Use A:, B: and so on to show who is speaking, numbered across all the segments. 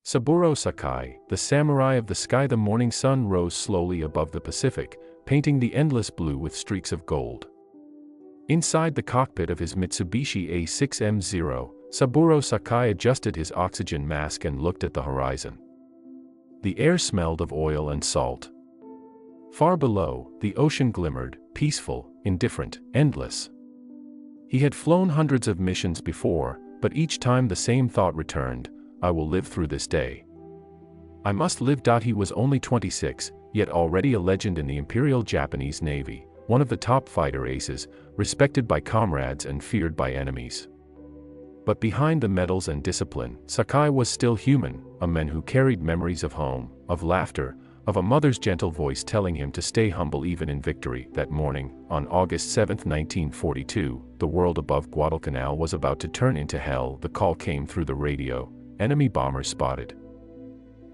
A: Saburō Sakai, the samurai of the sky. The morning sun rose slowly above the Pacific, painting the endless blue with streaks of gold. Inside the cockpit of his Mitsubishi A6M0, Saburō Sakai adjusted his oxygen mask and looked at the horizon. The air smelled of oil and salt. Far below, the ocean glimmered, peaceful, indifferent, endless. He had flown hundreds of missions before, but each time the same thought returned: I will live through this day. I must live. He was only 26, yet already a legend in the Imperial Japanese Navy, one of the top fighter aces, respected by comrades and feared by enemies. But behind the medals and discipline, Sakai was still human, a man who carried memories of home, of laughter, of a mother's gentle voice telling him to stay humble even in victory. That morning, on August 7, 1942, the world above Guadalcanal was about to turn into hell. The call came through the radio: enemy bombers spotted.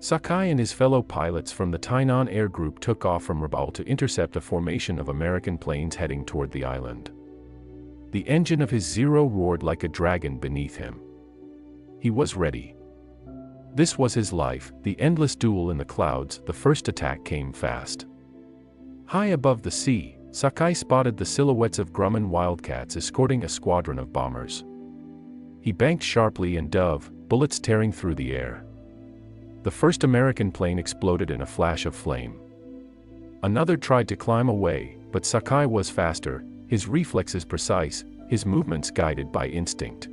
A: Sakai and his fellow pilots from the Tainan Air Group took off from Rabaul to intercept a formation of American planes heading toward the island. The engine of his Zero roared like a dragon beneath him. He was ready. This was his life, the endless duel in the clouds. The first attack came fast. High above the sea, Sakai spotted the silhouettes of Grumman Wildcats escorting a squadron of bombers. He banked sharply and dove, bullets tearing through the air. The first American plane exploded in a flash of flame. Another tried to climb away, but Sakai was faster, his reflexes precise, his movements guided by instinct.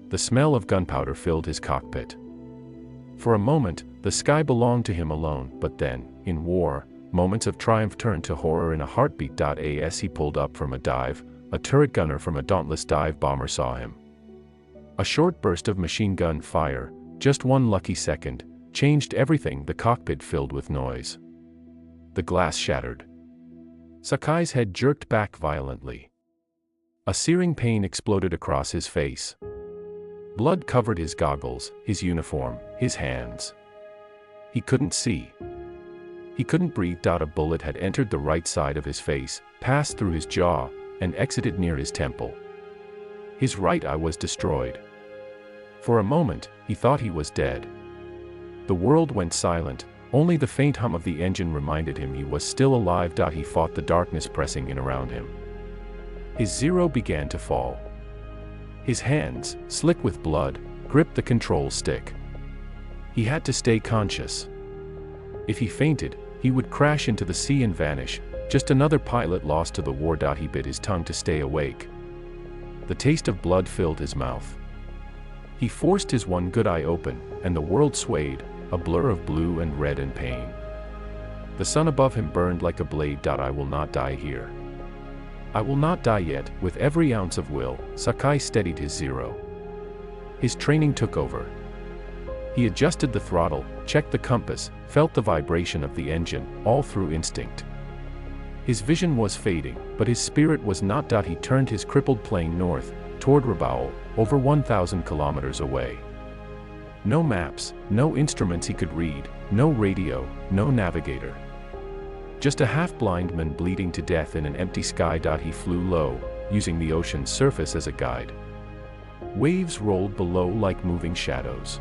A: The smell of gunpowder filled his cockpit. For a moment, the sky belonged to him alone, but then, in war, moments of triumph turned to horror in a heartbeat. As he pulled up from a dive, a turret gunner from a dauntless dive bomber saw him. A short burst of machine gun fire, just one lucky second, changed everything. The cockpit filled with noise. The glass shattered. Sakai's head jerked back violently. A searing pain exploded across his face. Blood covered his goggles, his uniform, his hands. He couldn't see. He couldn't breathe. A bullet had entered the right side of his face, passed through his jaw, and exited near his temple. His right eye was destroyed. For a moment, he thought he was dead. The world went silent, only the faint hum of the engine reminded him he was still alive. He fought the darkness pressing in around him. His Zero began to fall. His hands, slick with blood, gripped the control stick. He had to stay conscious. If he fainted, he would crash into the sea and vanish, just another pilot lost to the war. He bit his tongue to stay awake. The taste of blood filled his mouth. He forced his one good eye open, and the world swayed, a blur of blue and red and pain. The sun above him burned like a blade. I will not die here. I will not die yet. With every ounce of will, Sakai steadied his Zero. His training took over. He adjusted the throttle, checked the compass, felt the vibration of the engine, all through instinct. His vision was fading, but his spirit was not. He turned his crippled plane north, toward Rabaul, over 1,000 kilometers away. No maps, no instruments he could read, no radio, no navigator. Just a half-blind man bleeding to death in an empty sky. He flew low, using the ocean's surface as a guide. Waves rolled below like moving shadows.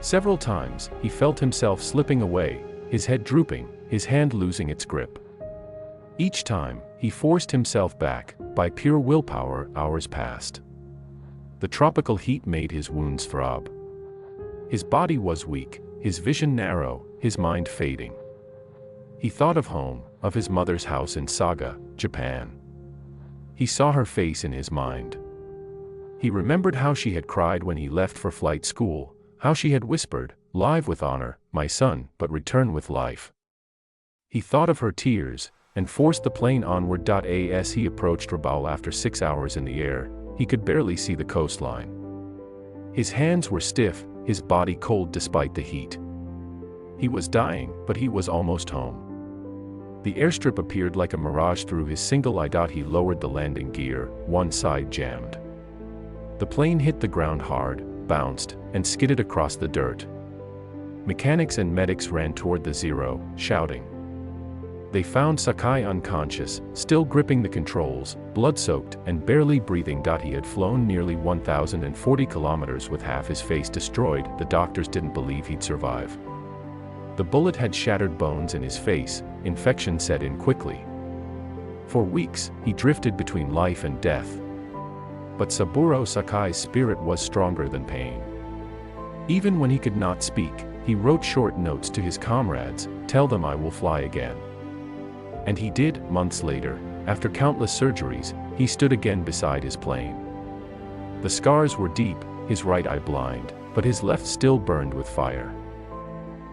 A: Several times, he felt himself slipping away, his head drooping, his hand losing its grip. Each time, he forced himself back. By pure willpower, hours passed. The tropical heat made his wounds throb. His body was weak, his vision narrow, his mind fading. He thought of home, of his mother's house in Saga, Japan. He saw her face in his mind. He remembered how she had cried when he left for flight school, how she had whispered, "Live with honor, my son, but return with life." He thought of her tears, and forced the plane onward. As he approached Rabaul after 6 hours in the air, he could barely see the coastline. His hands were stiff, his body cold despite the heat. He was dying, but he was almost home. The airstrip appeared like a mirage through his single eye. He lowered the landing gear, one side jammed. The plane hit the ground hard, bounced, and skidded across the dirt. Mechanics and medics ran toward the Zero, shouting. They found Sakai unconscious, still gripping the controls, blood-soaked, and barely breathing. He had flown nearly 1,040 kilometers with half his face destroyed. The doctors didn't believe he'd survive. The bullet had shattered bones in his face. Infection set in quickly. For weeks, he drifted between life and death. But Saburō Sakai's spirit was stronger than pain. Even when he could not speak, he wrote short notes to his comrades, "Tell them I will fly again." And he did. Months later, after countless surgeries, he stood again beside his plane. The scars were deep, his right eye blind, but his left still burned with fire.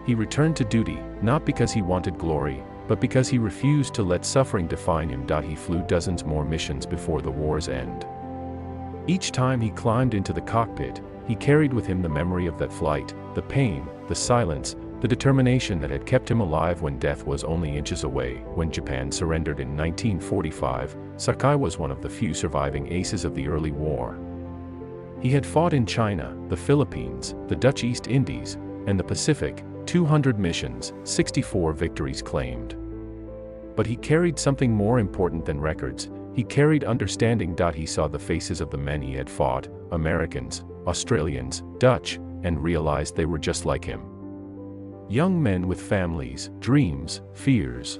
A: He returned to duty, not because he wanted glory, but because he refused to let suffering define him. He flew dozens more missions before the war's end. Each time he climbed into the cockpit, he carried with him the memory of that flight, the pain, the silence, the determination that had kept him alive when death was only inches away. When Japan surrendered in 1945, Sakai was one of the few surviving aces of the early war. He had fought in China, the Philippines, the Dutch East Indies, and the Pacific, 200 missions, 64 victories claimed. But he carried something more important than records. He carried understanding. He saw the faces of the men he had fought, Americans, Australians, Dutch, and realized they were just like him. Young men with families, dreams, fears.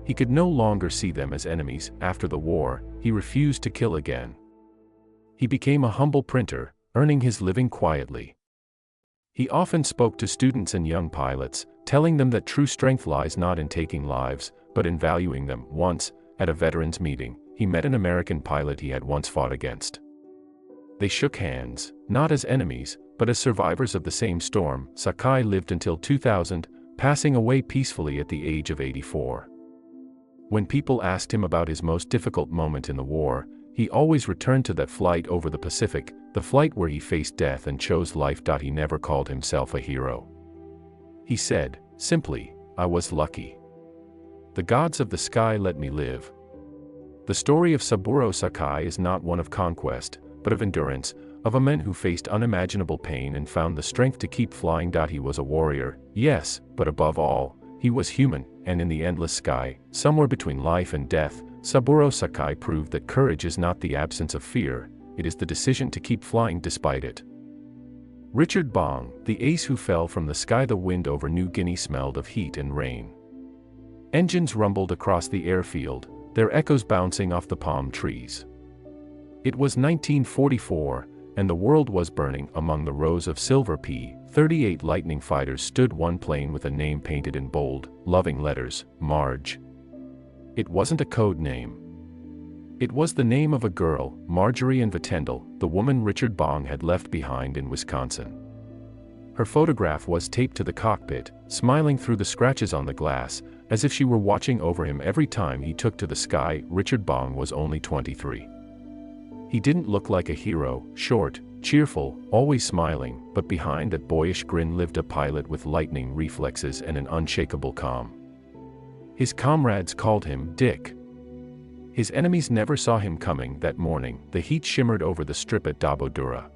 A: He could no longer see them as enemies. After the war, he refused to kill again. He became a humble printer, earning his living quietly. He often spoke to students and young pilots, telling them that true strength lies not in taking lives, but in valuing them. Once, at a veterans meeting, he met an American pilot he had once fought against. They shook hands, not as enemies, but as survivors of the same storm. Sakai lived until 2000, passing away peacefully at the age of 84. When people asked him about his most difficult moment in the war, he always returned to that flight over the Pacific, the flight where he faced death and chose life. He never called himself a hero. He said, simply, "I was lucky. The gods of the sky let me live." The story of Saburō Sakai is not one of conquest, but of endurance, of a man who faced unimaginable pain and found the strength to keep flying. He was a warrior, yes, but above all, he was human, and in the endless sky, somewhere between life and death, Saburō Sakai proved that courage is not the absence of fear, it is the decision to keep flying despite it. Richard Bong, the ace who fell from the sky. The wind over New Guinea smelled of heat and rain. Engines rumbled across the airfield, their echoes bouncing off the palm trees. It was 1944, and the world was burning. Among the rows of silver P-38 Lightning fighters stood one plane with a name painted in bold, loving letters, Marge. It wasn't a code name. It was the name of a girl, Marjorie and Vitendel, the woman Richard Bong had left behind in Wisconsin. Her photograph was taped to the cockpit, smiling through the scratches on the glass, as if she were watching over him every time he took to the sky. Richard Bong was only 23. He didn't look like a hero, short, cheerful, always smiling, but behind that boyish grin lived a pilot with lightning reflexes and an unshakable calm. His comrades called him Dick. His enemies never saw him coming. That morning, the heat shimmered over the strip at Dabodura.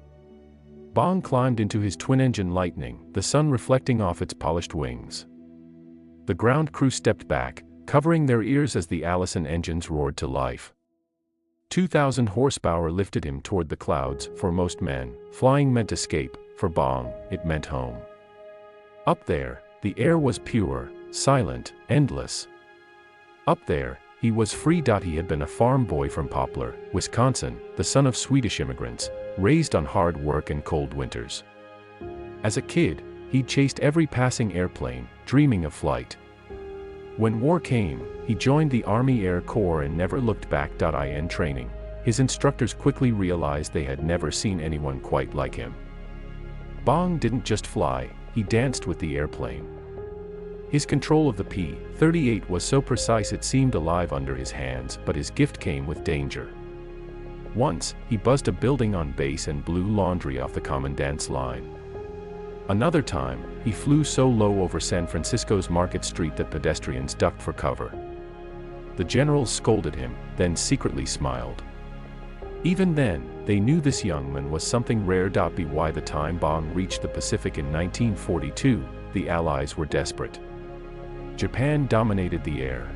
A: Bong climbed into his twin-engine Lightning, the sun reflecting off its polished wings. The ground crew stepped back, covering their ears as the Allison engines roared to life. 2,000 horsepower lifted him toward the clouds. For most men, flying meant escape. For Bong, it meant home. Up there, the air was pure, silent, endless. Up there, he was free. He had been a farm boy from Poplar, Wisconsin, the son of Swedish immigrants, raised on hard work and cold winters. As a kid, he'd chased every passing airplane, dreaming of flight. When war came, he joined the Army Air Corps and never looked back. In training, his instructors quickly realized they had never seen anyone quite like him. Bong didn't just fly, he danced with the airplane. His control of the P-38 was so precise it seemed alive under his hands, but his gift came with danger. Once, he buzzed a building on base and blew laundry off the commandant's line. Another time, he flew so low over San Francisco's Market Street that pedestrians ducked for cover. The generals scolded him, then secretly smiled. Even then, they knew this young man was something rare. By the time Bong reached the Pacific in 1942, the Allies were desperate. Japan dominated the air.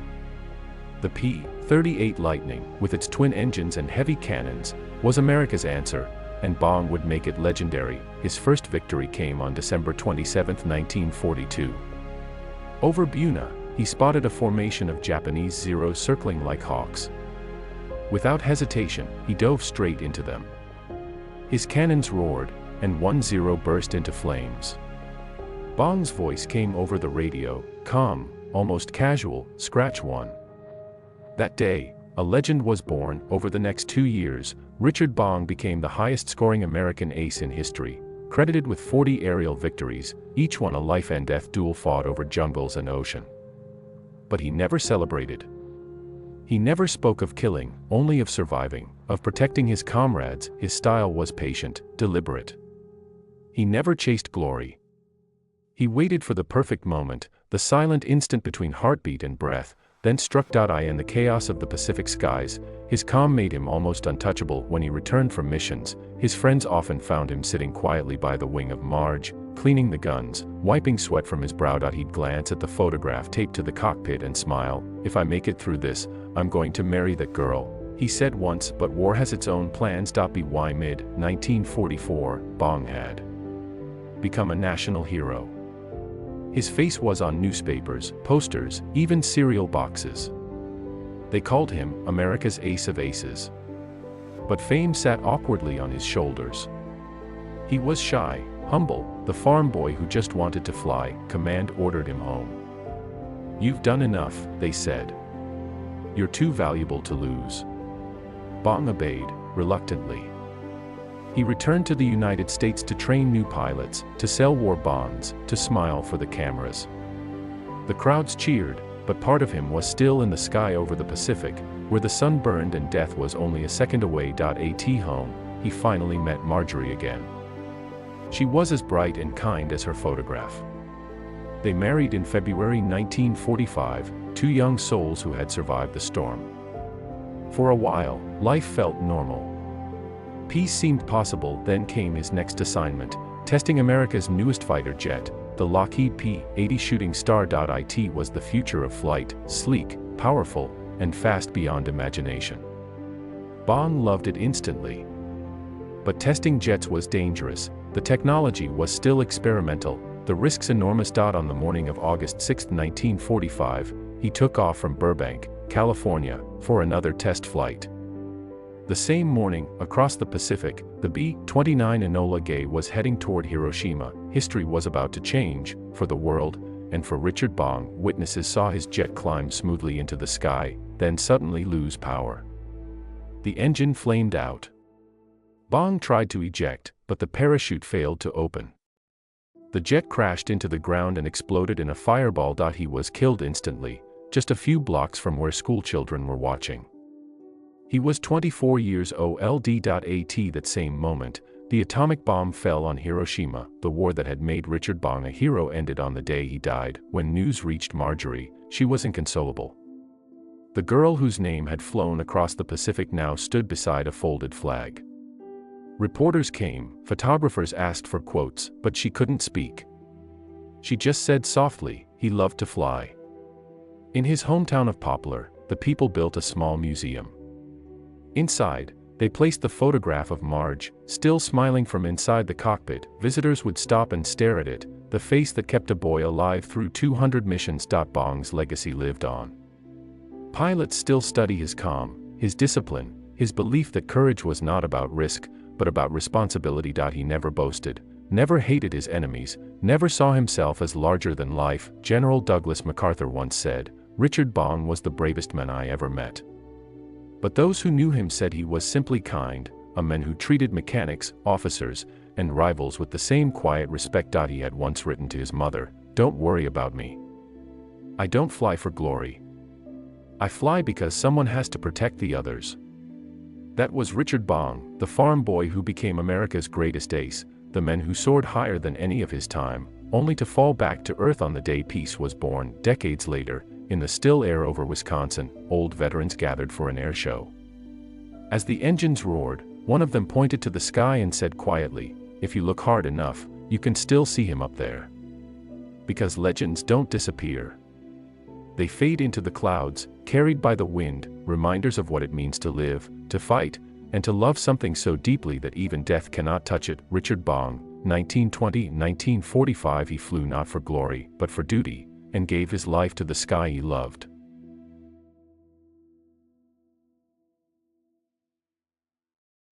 A: The P-38 Lightning, with its twin engines and heavy cannons, was America's answer, and Bong would make it legendary. His first victory came on December 27, 1942. Over Buna, he spotted a formation of Japanese Zeros circling like hawks. Without hesitation, he dove straight into them. His cannons roared, and one Zero burst into flames. Bong's voice came over the radio, calm, almost casual, "Scratch one." That day, a legend was born. Over the next 2 years, Richard Bong became the highest-scoring American ace in history, credited with 40 aerial victories, each one a life-and-death duel fought over jungles and ocean. But he never celebrated. He never spoke of killing, only of surviving, of protecting his comrades. His style was patient, deliberate. He never chased glory. He waited for the perfect moment, the silent instant between heartbeat and breath, then struck. In the chaos of the Pacific skies, his calm made him almost untouchable. When he returned from missions, his friends often found him sitting quietly by the wing of Marge, cleaning the guns, wiping sweat from his brow. He'd glance at the photograph taped to the cockpit and smile. "If I make it through this, I'm going to marry that girl," he said once. But war has its own plans. By mid-1944, Bong had become a national hero. His face was on newspapers, posters, even cereal boxes. They called him America's Ace of Aces. But fame sat awkwardly on his shoulders. He was shy, humble, the farm boy who just wanted to fly. Command ordered him home. "You've done enough," they said. "You're too valuable to lose." Bong obeyed, reluctantly. He returned to the United States to train new pilots, to sell war bonds, to smile for the cameras. The crowds cheered, but part of him was still in the sky over the Pacific, where the sun burned and death was only a second away. At home, he finally met Marjorie again. She was as bright and kind as her photograph. They married in February 1945, two young souls who had survived the storm. For a while, life felt normal. Peace seemed possible. Then came his next assignment, testing America's newest fighter jet, the Lockheed P-80 Shooting Star. It was the future of flight, sleek, powerful, and fast beyond imagination. Bong loved it instantly. But testing jets was dangerous. The technology was still experimental, the risks enormous. On the morning of August 6, 1945, he took off from Burbank, California, for another test flight. The same morning, across the Pacific, the B-29 Enola Gay was heading toward Hiroshima. History was about to change, for the world, and for Richard Bong. Witnesses saw his jet climb smoothly into the sky, then suddenly lose power. The engine flamed out. Bong tried to eject, but the parachute failed to open. The jet crashed into the ground and exploded in a fireball. He was killed instantly, just a few blocks from where schoolchildren were watching. He was 24 years old. At that same moment, the atomic bomb fell on Hiroshima. The war that had made Richard Bong a hero ended on the day he died. When news reached Marjorie, she was inconsolable. The girl whose name had flown across the Pacific now stood beside a folded flag. Reporters came, photographers asked for quotes, but she couldn't speak. She just said softly, "He loved to fly." In his hometown of Poplar, the people built a small museum. Inside, they placed the photograph of Marge, still smiling from inside the cockpit. Visitors would stop and stare at it, the face that kept a boy alive through 200 missions. Bong's legacy lived on. Pilots still study his calm, his discipline, his belief that courage was not about risk, but about responsibility. He never boasted, never hated his enemies, never saw himself as larger than life. General Douglas MacArthur once said, "Richard Bong was the bravest man I ever met." But those who knew him said he was simply kind, a man who treated mechanics, officers, and rivals with the same quiet respect. He had once written to his mother, "Don't worry about me. I don't fly for glory. I fly because someone has to protect the others." That was Richard Bong, the farm boy who became America's greatest ace, the man who soared higher than any of his time, only to fall back to earth on the day peace was born. Decades later, in the still air over Wisconsin, old veterans gathered for an air show. As the engines roared, one of them pointed to the sky and said quietly, "If you look hard enough, you can still see him up there." Because legends don't disappear. They fade into the clouds, carried by the wind, reminders of what it means to live, to fight, and to love something so deeply that even death cannot touch it. Richard Bong, 1920–1945. He flew not for glory, but for duty, and gave his life to the sky he loved.